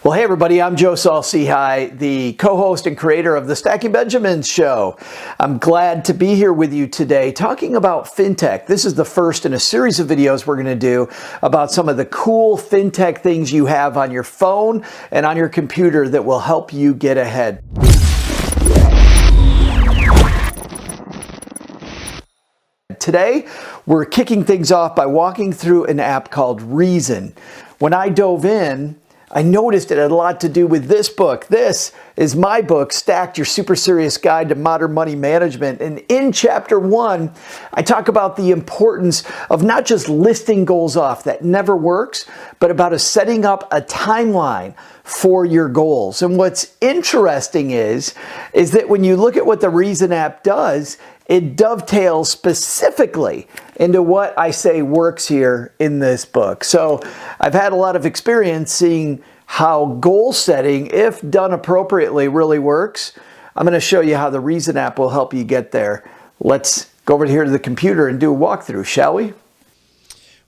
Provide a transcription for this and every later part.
Well, hey everybody, I'm Joe Saul-Sehy, the co-host and creator of the Stacking Benjamins show. I'm glad to be here with you today talking about fintech. This is the first in a series of videos we're going to do about some of the cool fintech things you have on your phone and on your computer that will help you get ahead. Today, we're kicking things off by walking through an app called Reason. When I dove in, I noticed it had a lot to do with this book. This is my book, Stacked, Your Super Serious Guide to Modern Money Management. And in chapter 1, I talk about the importance of not just listing goals off, that never works, but about setting up a timeline for your goals. And what's interesting is that when you look at what the Reason app does, it dovetails specifically into what I say works here in this book. So I've had a lot of experience seeing how goal setting, if done appropriately, really works. I'm going to show you how the Reason app will help you get there. Let's go over here to the computer and do a walkthrough, shall we?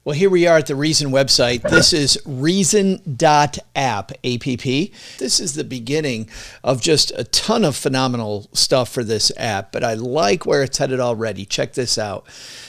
Well, here we are at the Reason website. This is reason.app, A-P-P. This is the beginning of just a ton of phenomenal stuff for this app, but I like where it's headed already. Check this out.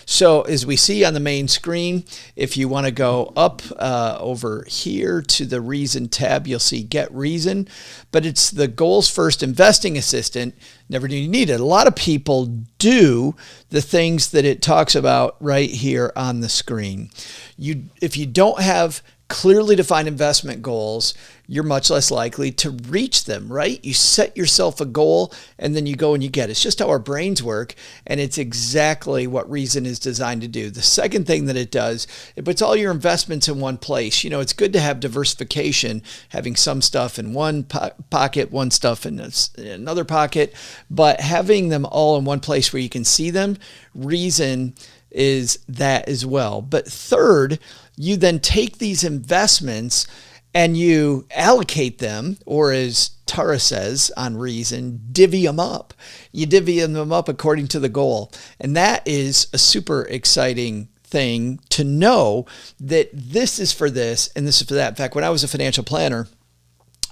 So as we see on the main screen, if you want to go up over here to the Reason tab, you'll see Get Reason, but it's the Goals First Investing Assistant. Never knew you need it. A lot of people do the things that it talks about right here on the screen. If you don't have clearly defined investment goals, you're much less likely to reach them, right? You set yourself a goal and then you go and you get it. It's just how our brains work, and it's exactly what Reason is designed to do. The second thing that it does, it puts all your investments in one place. You know, it's good to have diversification, having some stuff in one pocket, one stuff in another pocket, but having them all in one place where you can see them, Reason is that as well. But third, you then take these investments and you allocate them, or as Tara says on Reason, divvy them up. You divvy them up according to the goal. And that is a super exciting thing to know that this is for this and this is for that. In fact, when I was a financial planner,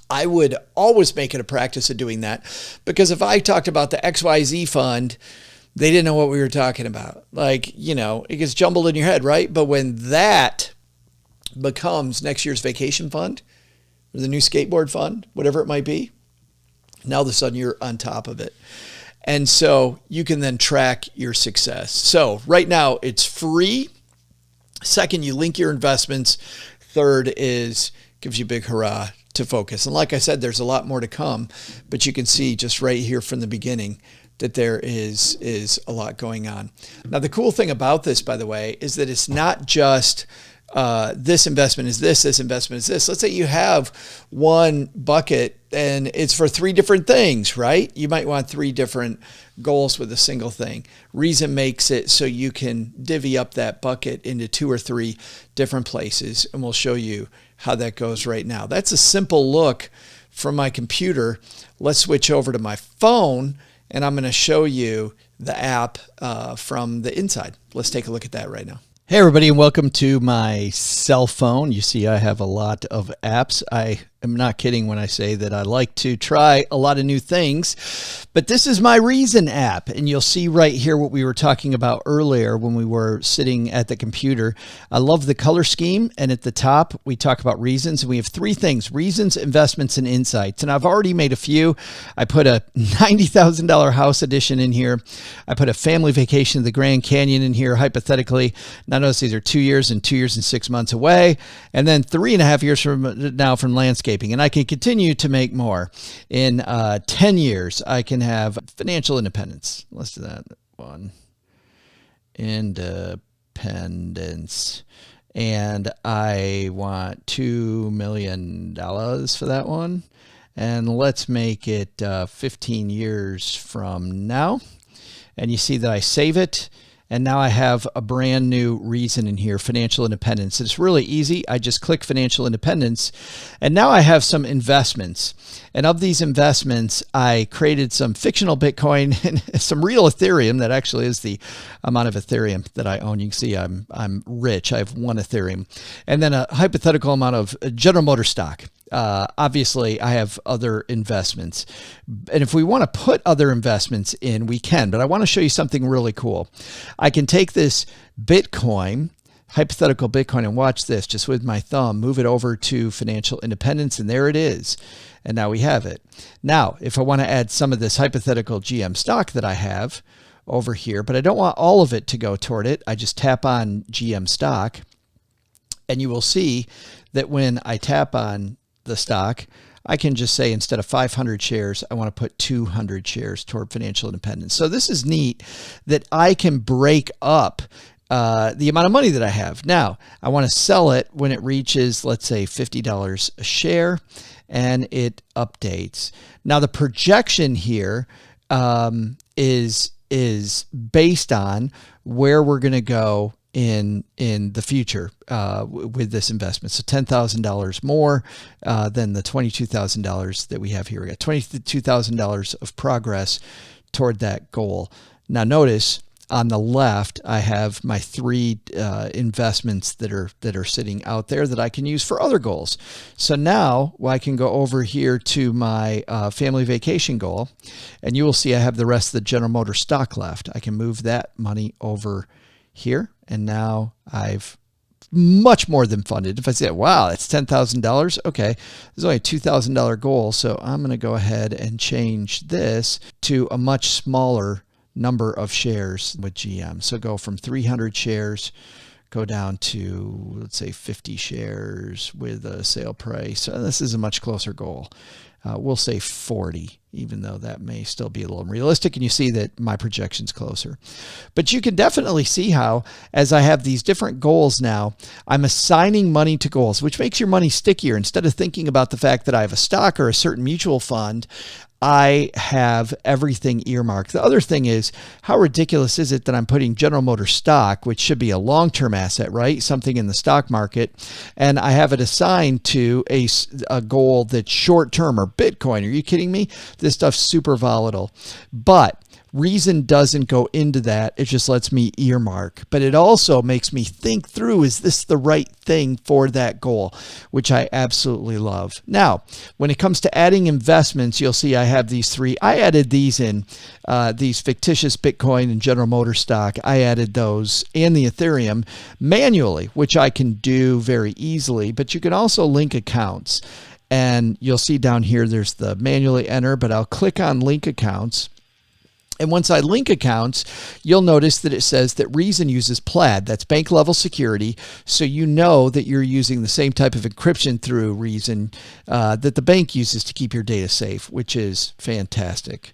I would always make it a practice of doing that, because if I talked about the XYZ fund, they didn't know what we were talking about. Like, you know, it gets jumbled in your head, right? But when that becomes next year's vacation fund or the new skateboard fund, whatever it might be, now all of a sudden you're on top of it. And so you can then track your success. So right now it's free. Second, you link your investments. Third is gives you a big hurrah to focus. And like I said, there's a lot more to come, but you can see just right here from the beginning that there is a lot going on. Now, the cool thing about this, by the way, is that it's not just this investment is this investment is this. Let's say you have one bucket and it's for 3 different things, right? You might want 3 different goals with a single thing. Reason makes it so you can divvy up that bucket into 2 or 3 different places, and we'll show you how that goes right now. That's a simple look from my computer. Let's switch over to my phone, and I'm going to show you the app from the inside. Let's take a look at that right now. Hey everybody, and welcome to my cell phone. You see I have a lot of apps. I am not kidding when I say that I like to try a lot of new things, but this is my Reason app, and you'll see right here what we were talking about earlier when we were sitting at the computer. I love the color scheme, and at the top we talk about reasons, and we have 3 things: reasons, investments, and insights. And I've already made a few. I put a $90,000 house edition in here. I put a family vacation to the Grand Canyon in here, hypothetically. Now notice these are 2 years and 2 years and 6 months away, and then 3.5 years from now from landscaping. And I can continue to make more. In 10 years, I can have financial independence. Let's do that one. Independence. And I want $2 million for that one. And let's make it 15 years from now. And you see that I save it. And now I have a brand new Reason in here, financial independence. It's really easy. I just click financial independence, and now I have some investments. And of these investments, I created some fictional Bitcoin and some real Ethereum. That actually is the amount of Ethereum that I own. You can see I'm rich. I have 1 Ethereum. And then a hypothetical amount of General Motors stock. Obviously, I have other investments. And if we want to put other investments in, we can. But I want to show you something really cool. I can take this Bitcoin, hypothetical Bitcoin, and watch this just with my thumb, move it over to financial independence, and there it is. And now we have it. Now, if I want to add some of this hypothetical GM stock that I have over here, but I don't want all of it to go toward it, I just tap on GM stock, and you will see that when I tap on the stock, I can just say instead of 500 shares, I want to put 200 shares toward financial independence. So this is neat that I can break up the amount of money that I have. Now, I want to sell it when it reaches, let's say, $50 a share, and it updates. Now, the projection here is based on where we're going to go in the future with this investment. So $10,000 more than the $22,000 that we have here. We got $22,000 of progress toward that goal. Now notice on the left, I have my three investments that are sitting out there that I can use for other goals. So now I can go over here to my family vacation goal, and you will see I have the rest of the General Motors stock left. I can move that money over here, and now I've much more than funded. If I say, wow, it's $10,000. Okay, there's only a $2,000 goal. So I'm going to go ahead and change this to a much smaller number of shares with GM. So go from 300 shares, go down to, let's say, 50 shares with a sale price. So this is a much closer goal. We'll say 40, even though that may still be a little unrealistic. And you see that my projection's closer. But you can definitely see how, as I have these different goals now, I'm assigning money to goals, which makes your money stickier. Instead of thinking about the fact that I have a stock or a certain mutual fund, I have everything earmarked. The other thing is, how ridiculous is it that I'm putting General Motors stock, which should be a long-term asset, right? Something in the stock market, and I have it assigned to a goal that's short-term or Bitcoin. Are you kidding me? This stuff's super volatile. But Reason doesn't go into that. It just lets me earmark, but it also makes me think through, is this the right thing for that goal, which I absolutely love. Now, when it comes to adding investments, you'll see I have these three. I added these in, these fictitious Bitcoin and General Motors stock. I added those and the Ethereum manually, which I can do very easily, but you can also link accounts. And you'll see down here, there's the manually enter, but I'll click on link accounts. And once I link accounts, you'll notice that it says that Reason uses Plaid. That's bank level security. So you know that you're using the same type of encryption through Reason that the bank uses to keep your data safe, which is fantastic.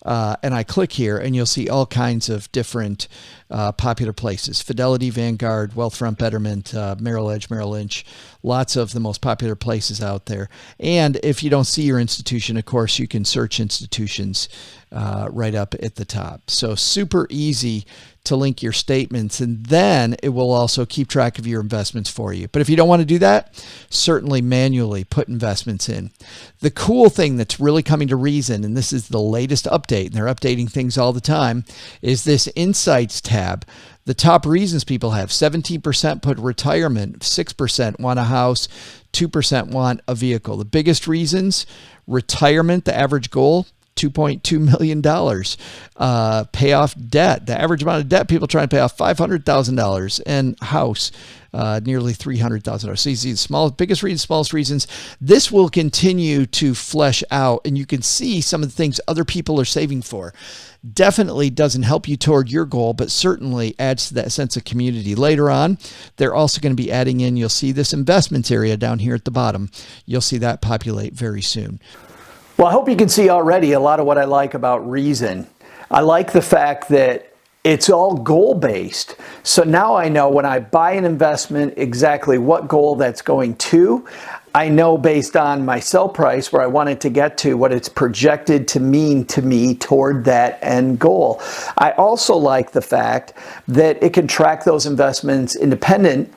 And I click here and you'll see all kinds of different popular places: Fidelity, Vanguard, Wealthfront, Betterment, Merrill Edge, Merrill Lynch, lots of the most popular places out there. And if you don't see your institution, of course, you can search institutions right up at the top. So super easy to link your statements, and then it will also keep track of your investments for you. But if you don't want to do that, certainly manually put investments in. The cool thing that's really coming to Reason, and this is the latest update, and they're updating things all the time, is this Insights tab. The top reasons people have: 17% put retirement, 6% want a house, 2% want a vehicle. The biggest reasons: retirement, the average goal, $2.2 million. Pay off debt. The average amount of debt people trying to pay off, $500,000. And house, nearly $300,000. So you see the biggest reasons, smallest reasons. This will continue to flesh out, and you can see some of the things other people are saving for. Definitely doesn't help you toward your goal, but certainly adds to that sense of community. Later on, they're also going to be adding in, you'll see this investments area down here at the bottom. You'll see that populate very soon. Well, I hope you can see already a lot of what I like about Reason. I like the fact that it's all goal-based. So now I know when I buy an investment exactly what goal that's going to. I know based on my sell price where I want it to get to, what it's projected to mean to me toward that end goal. I also like the fact that it can track those investments independent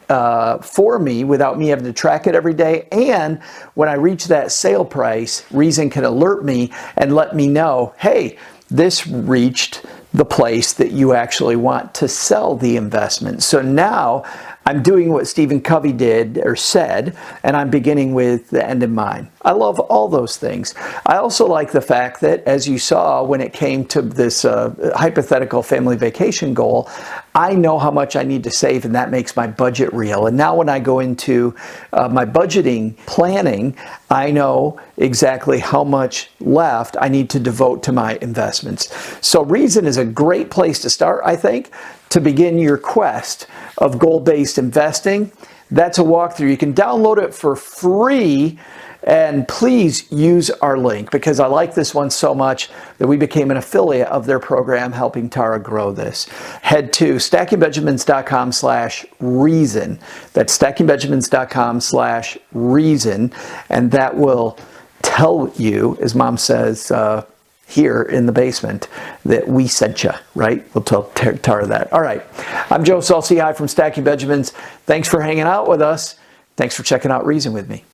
for me without me having to track it every day. And when I reach that sale price, Reason can alert me and let me know, hey, this reached the place that you actually want to sell the investment. So now I'm doing what Stephen Covey did or said, and I'm beginning with the end in mind. I love all those things. I also like the fact that, as you saw when it came to this hypothetical family vacation goal, I know how much I need to save, and that makes my budget real. And now when I go into my budgeting planning, I know exactly how much left I need to devote to my investments. So Reason is a great place to start, I think, to begin your quest of goal-based investing. That's a walkthrough. You can download it for free, and please use our link, because I like this one so much that we became an affiliate of their program helping Tara grow this. Head to stackingbenjamins.com/reason. That's stackingbenjamins.com/reason, and that will tell you, as Mom says, here in the basement, that we sent you, right? We'll tell Tara that. All right. I'm Saul-Sehy from Stacking Benjamins. Thanks for hanging out with us. Thanks for checking out Reason with me.